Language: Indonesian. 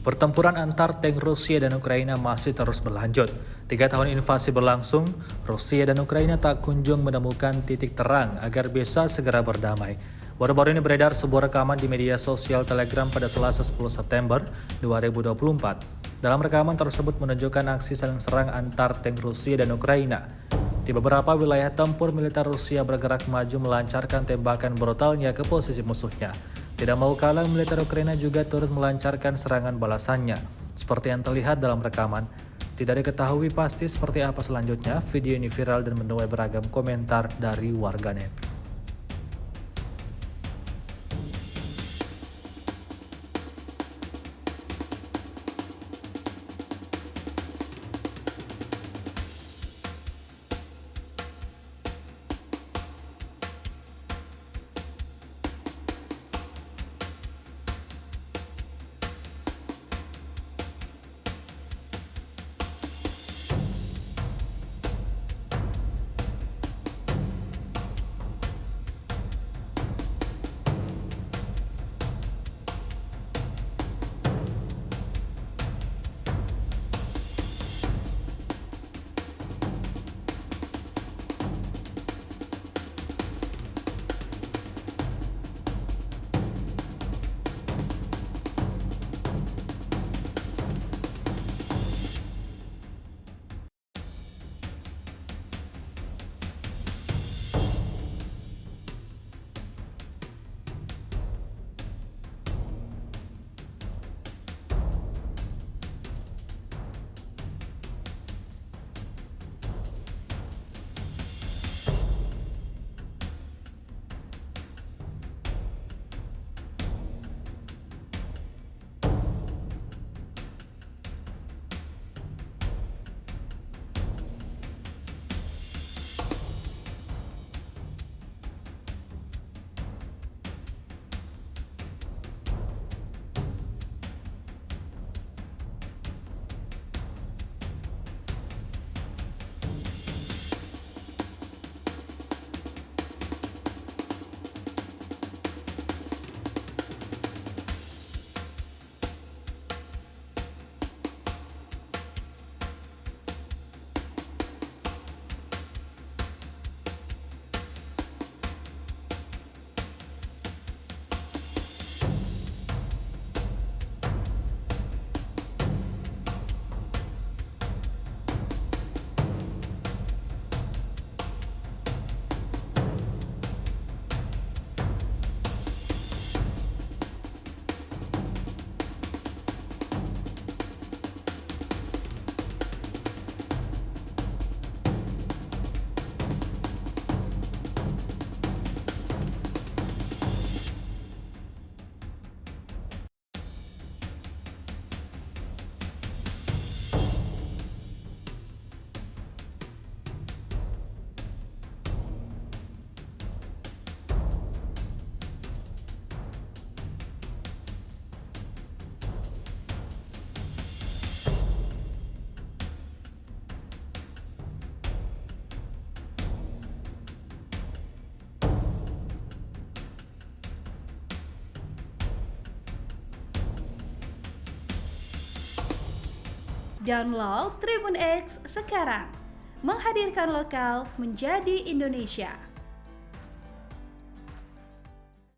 Pertempuran antar tank Rusia dan Ukraina masih terus berlanjut. 3 tahun invasi berlangsung, Rusia dan Ukraina tak kunjung menemukan titik terang agar bisa segera berdamai. Baru-baru ini beredar sebuah rekaman di media sosial Telegram pada Selasa 10 September 2024. Dalam rekaman tersebut menunjukkan aksi saling serang antar tank Rusia dan Ukraina. Di beberapa wilayah tempur militer Rusia bergerak maju melancarkan tembakan brutalnya ke posisi musuhnya. Tidak mau kalah, militer Ukraina juga turut melancarkan serangan balasannya. Seperti yang terlihat dalam rekaman, tidak diketahui pasti seperti apa selanjutnya. Video ini viral dan menuai beragam komentar dari warganet. Download Tribun X sekarang, menghadirkan lokal menjadi Indonesia.